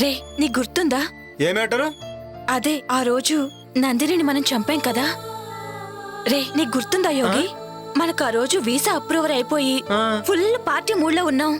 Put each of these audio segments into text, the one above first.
రే నీకు గుర్తుందా? ఏ మ్యాటరు? అదే ఆ రోజు నందినిని మనం చంపాం కదా. రే నీకు గుర్తుందా యోగి? మనకు ఆ రోజు వీసా అప్రూవర్ అయిపోయి ఫుల్ పార్టీ మూడ్లో ఉన్నాం.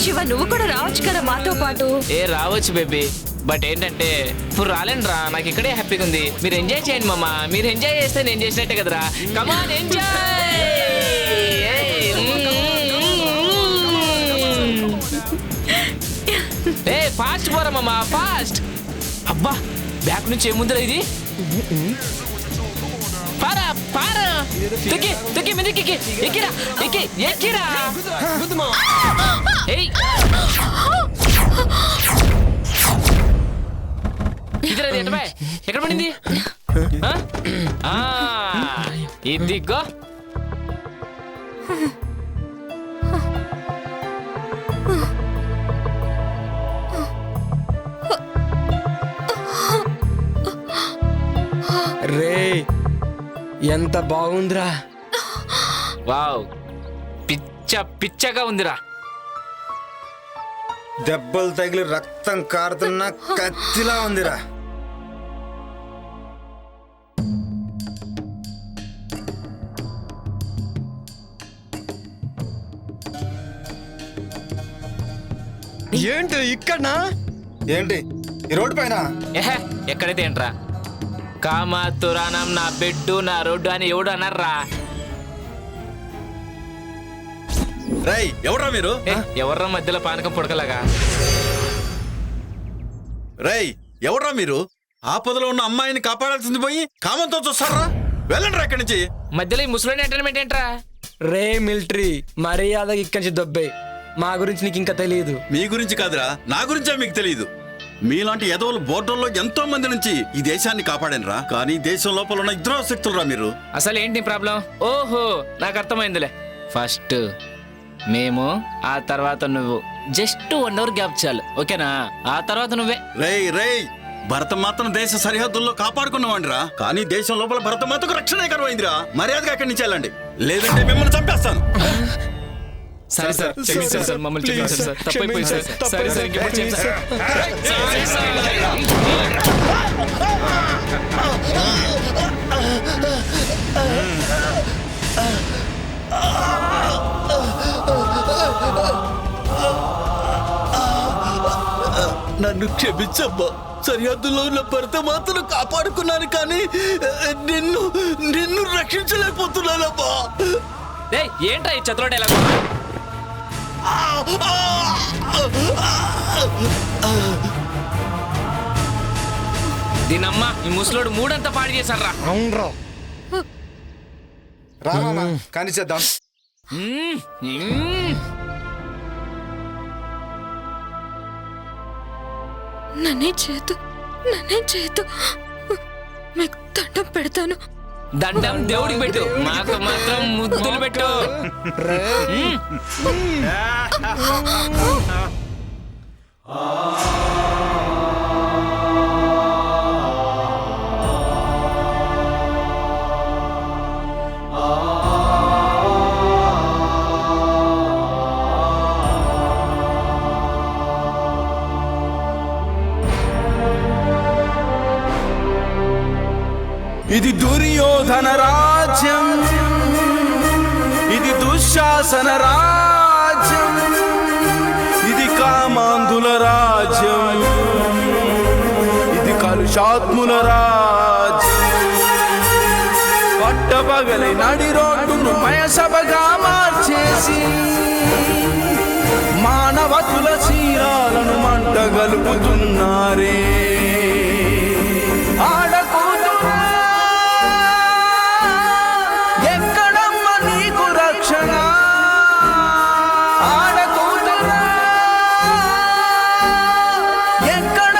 శివ నువ్వు కూడా రావచ్చు కదా మాతో పాటు. రావచ్చు బేబీ, బట్ ఏంటంటే ఇప్పుడు రాలేనురా. నాకు ఇక్కడే హ్యాపీగా ఉంది. మీరు ఎంజాయ్ చేయండి మామ. మీరు ఎంజాయ్ చేస్తే నేను చేసినట్టే కదరా. కమాన్ ఎంజాయ్. ఫాస్ట్ పోరా మామ, ఫాస్ట్. అబ్బా బ్యాక్ నుంచి ఏముందిరా ఇది? పారా పారా, తొక్కి తొక్కి మీదకి ఎక్కిరా, ఎక్కి ఎక్కిరా. ఇదిరా ఎటబా, ఎక్కడ పడింది? ఇదిగో రే ఎంత బాగుందిరా. వావ్, పిచ్చ పిచ్చగా ఉందిరా. దెబ్బలు తగిలి రక్తం కారుతున్న కత్తిలా ఉందిరా. ఏంటి ఇక్కడనా? ఏంటి ఈ రోడ్డు పైన? ఎక్కడైతే ఏంట్రా, కామాతురానం నా బెడ్డు నా రోడ్డు అని ఎవడు అన్నారా? రై ఎవడ్రా మీరు? ఎవర్రా మధ్యలో పానకం పుడకలాగా? రై ఎవడ్రా మీరు? ఆపదలో ఉన్న అమ్మాయిని కాపాడాల్సింది పోయి కామంతో చూస్తారా? వెళ్ళండి ఇక్కడి నుంచి. మధ్యలో ఈ ముసలోని ఎంటర్టైన్మెంట్ ఏంట్రా? రే మిలిటరీ మర్యాదగా ఇక్కడి నుంచి దొబ్బే. మా గురించి నీకు ఇంకా తెలియదు. మీ గురించి కాదురా, నా గురించే మీకు తెలియదు. మీలాంటి ఎదవలు బోర్డర్లో ఎంతో మంది నుంచి ఈ దేశాన్ని కాపాడనురా. కానీ దేశం లోపల ఉన్న ఇద్దరు శక్తులురా మీరు. అసలు ఏంటి ప్రాబ్లం? ఓహో నాకు అర్థమైందిలే. ఫస్ట్ మేము, ఆ తర్వాత నువ్వు. జస్ట్ 1 hour గ్యాప్ చాలు, ఓకేనా? ఆ తర్వాత నువ్వే. రేయ్ రేయ్, భరతమాతను దేశ సరిహద్దుల్లో కాపాడుకున్నవాడిరా. కానీ దేశం లోపల భరతమాతకు రక్షణ కరువైందిరా. మర్యాదగా అక్కడి నుంచి వెళ్ళండి, లేదంటే మిమ్మల్ని చంపేస్తాను. సరే సార్, క్షమించండి సార్, మమ్మల్ని క్షమించండి సార్, తప్పైపోయింది సార్. సరే సార్, ఇంకెప్పుడు చేయండి సార్. నన్ను క్షమించమ్మా. సరిహద్దులో ఉన్న భరతమాతను కాపాడుకున్నాను, కానీ నిన్ను నిన్ను రక్షించలేకపోతున్నానమ్మా. ఏంట్రా ఈ చతుర డైలాగ్? దీనమ్మ ఈ ముసలోడు మూడంతా పాడు చేశారా. అవునరా, రామా కానీ చేద్దాం. నన్నే చేతు మీకు దండం పెడతాను. దండం దేవుడికి పెట్టు, మాకు మాత్రం ముద్దులు పెట్టు. ఇది దుర్యోధన రాజ్యం, ఇది దుశ్శాసన రాజ్యం, ఇది కామాంధుల రాజ్యం, ఇది కలుషాత్ముల రాజ్యం. పట్టపగలి నడి రోడ్డును మయసభగా మార్చేసి మానవతుల చీరాలను మంట గలుపుతున్నారే. ఎక్కడ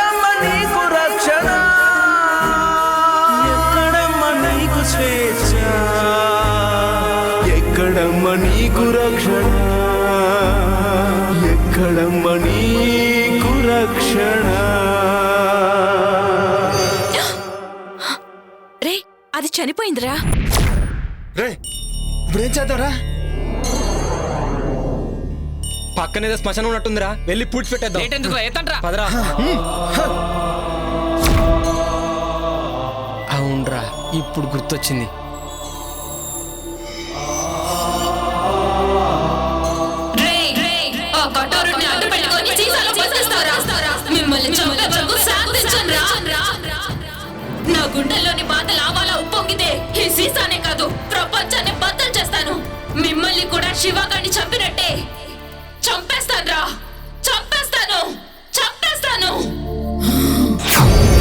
నీకు రక్షణ ఎక్కడమ్మ నీకు రక్షణ రే అది చనిపోయిందిరా. రే ఇప్పుడేం చేద్దాంరా? పక్కనేదో శ్మశానం ఉన్నట్టుందిరా, వెళ్ళి పూడ్చి పెట్టేద్దాం. లేట్ ఎందుకు ఎత్తండ్రా. పదరా. అవునరా, ఇప్పుడు గుర్తొచ్చింది. నా గుండెల్లోని బాధ లావాలా ఉప్పొంగితే ఈ సీసానే కాదు ప్రపంచాన్ని బద్దలు చేస్తాను. మిమ్మల్ని కూడా శివ